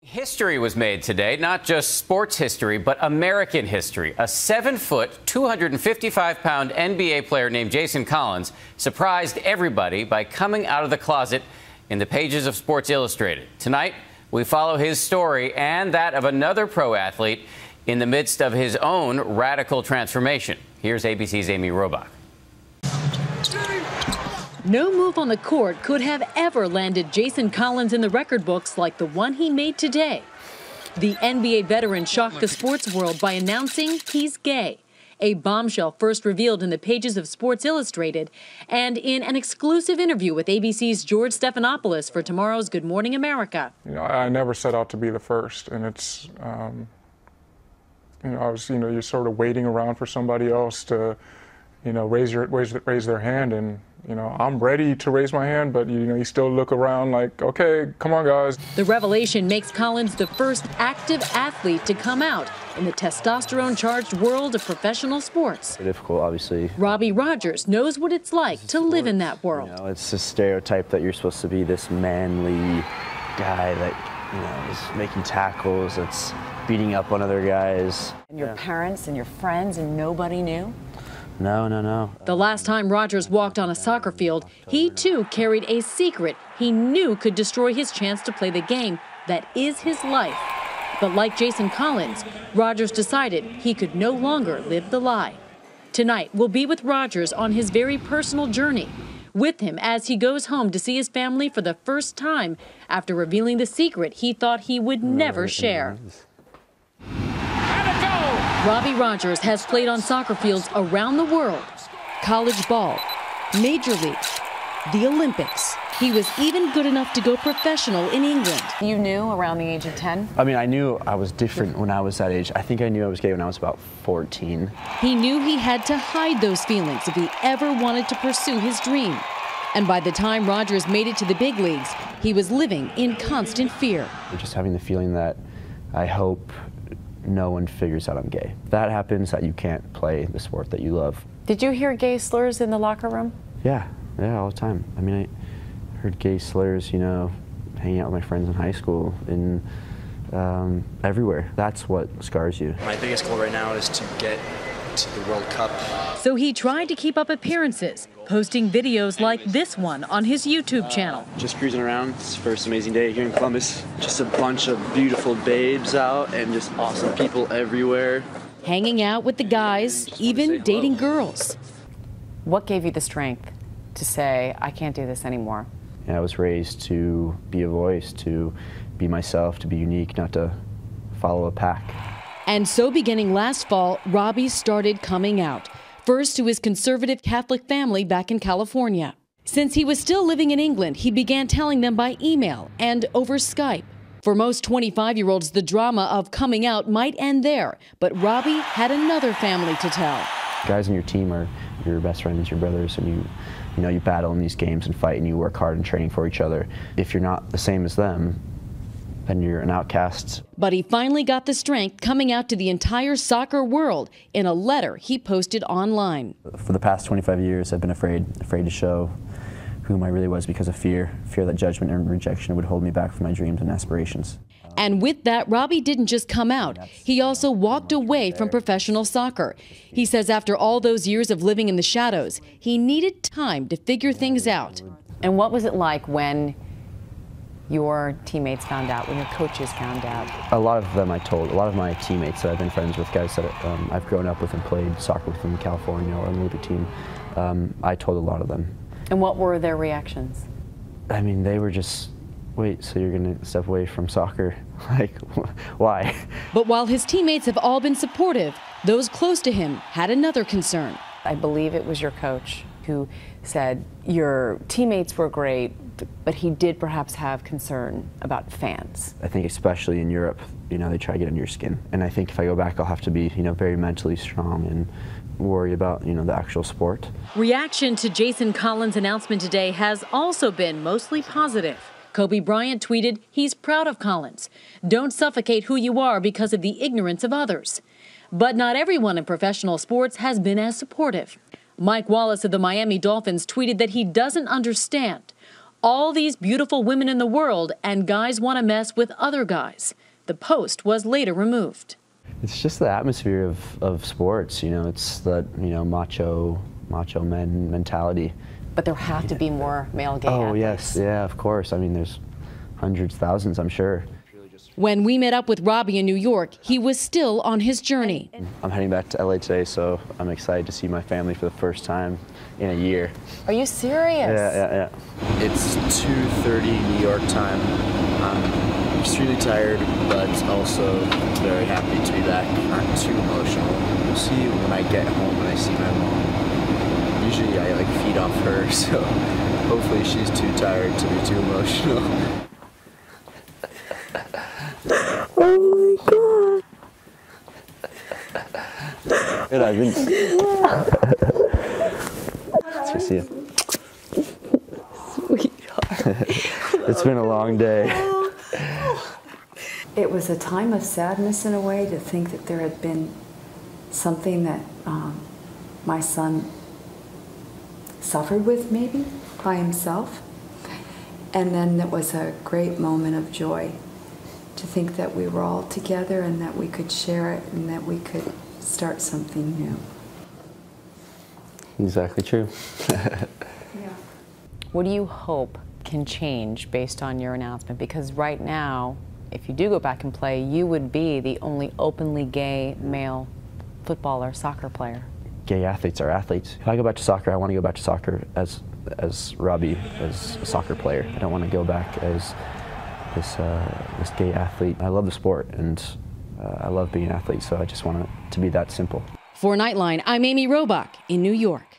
History was made today, not just sports history, but American history. A 7-foot, 255-pound NBA player named Jason Collins surprised everybody by coming out of the closet in the pages of Sports Illustrated. Tonight, we follow his story and that of another pro athlete in the midst of his own radical transformation. Here's ABC's Amy Robach. No move on the court could have ever landed Jason Collins in the record books like the one he made today. The NBA veteran shocked the sports world by announcing he's gay, a bombshell first revealed in the pages of Sports Illustrated and in an exclusive interview with ABC's George Stephanopoulos for tomorrow's Good Morning America. I never set out to be the first, and it's, you're sort of waiting around for somebody else to, raise their hand, and I'm ready to raise my hand, but you still look around like, okay, come on, guys. The revelation makes Collins the first active athlete to come out in the testosterone-charged world of professional sports. Difficult, obviously. Robbie Rogers knows what it's like to live in that world. It's a stereotype that you're supposed to be this manly guy that is making tackles, that's beating up on other guys. And your parents and your friends, and nobody knew? No. The last time Rogers walked on a soccer field, he too carried a secret he knew could destroy his chance to play the game that is his life. But like Jason Collins, Rogers decided he could no longer live the lie. Tonight, we'll be with Rogers on his very personal journey, with him as he goes home to see his family for the first time after revealing the secret he thought he would never share. Robbie Rogers has played on soccer fields around the world, college ball, major leagues, the Olympics. He was even good enough to go professional in England. You knew around the age of 10? I mean, I knew I was different when I was that age. I think I knew I was gay when I was about 14. He knew he had to hide those feelings if he ever wanted to pursue his dream. And by the time Rogers made it to the big leagues, he was living in constant fear. Just having the feeling that I hope no one figures out I'm gay. If that happens, that you can't play the sport that you love. Did you hear gay slurs in the locker room? Yeah, all the time. I mean, I heard gay slurs, hanging out with my friends in high school, and everywhere. That's what scars you. My biggest goal right now is to get to the World Cup. So he tried to keep up appearances, posting videos like this one on his YouTube channel. Just cruising around. It's the first amazing day here in Columbus. Just a bunch of beautiful babes out and just awesome people everywhere. Hanging out with the guys, even dating girls. What gave you the strength to say, I can't do this anymore? I was raised to be a voice, to be myself, to be unique, not to follow a pack. And so beginning last fall, Robbie started coming out. First to his conservative Catholic family back in California. Since he was still living in England, he began telling them by email and over Skype. For most 25-year-olds, the drama of coming out might end there, but Robbie had another family to tell. Guys on your team are your best friends, your brothers, and you battle in these games and fight, and you work hard in training for each other. If you're not the same as them, then you're an outcast. But he finally got the strength coming out to the entire soccer world in a letter he posted online. For the past 25 years, I've been afraid to show whom I really was because of fear that judgment and rejection would hold me back from my dreams and aspirations. And with that, Robbie didn't just come out. He also walked away from professional soccer. He says after all those years of living in the shadows, he needed time to figure things out. And what was it like when your teammates found out, when your coaches found out? A lot of them I told. A lot of my teammates that I've been friends with, guys that I've grown up with and played soccer with in California or on the Olympic team, I told a lot of them. And what were their reactions? I mean, they were just, wait, so you're going to step away from soccer? Like, why? But while his teammates have all been supportive, those close to him had another concern. I believe it was your coach who said your teammates were great, but he did perhaps have concern about fans. I think especially in Europe, they try to get under your skin. And I think if I go back, I'll have to be, very mentally strong and worry about, the actual sport. Reaction to Jason Collins' announcement today has also been mostly positive. Kobe Bryant tweeted he's proud of Collins. Don't suffocate who you are because of the ignorance of others. But not everyone in professional sports has been as supportive. Mike Wallace of the Miami Dolphins tweeted that he doesn't understand. All these beautiful women in the world, and guys want to mess with other guys. The post was later removed. It's just the atmosphere of sports, you know, it's that, you know, macho men mentality. But there have to be more male gay Oh, athletes. yes, yeah, of course. I mean, there's hundreds, thousands, I'm sure. When we met up with Robbie in New York, he was still on his journey. I'm heading back to LA today, so I'm excited to see my family for the first time in a year. Are you serious? Yeah. It's 2:30 New York time. I'm extremely tired, but also very happy to be back. Not too emotional. We'll see when I get home and I see my mom. Usually I like feed off her, so hopefully she's too tired to be too emotional. Oh my God. Good, I've been... Let's go see you. Sweetheart. It's been a long day. It was a time of sadness in a way to think that there had been something that my son suffered with maybe by himself. And then it was a great moment of joy to think that we were all together and that we could share it and that we could start something new. Exactly true. Yeah. What do you hope can change based on your announcement? Because right now, if you do go back and play, you would be the only openly gay male footballer, soccer player. Gay athletes are athletes. If I go back to soccer, I want to go back to soccer as Robbie, as a soccer player. I don't want to go back as this gay athlete. I love the sport and I love being an athlete, so I just want it to be that simple. For Nightline, I'm Amy Robach in New York.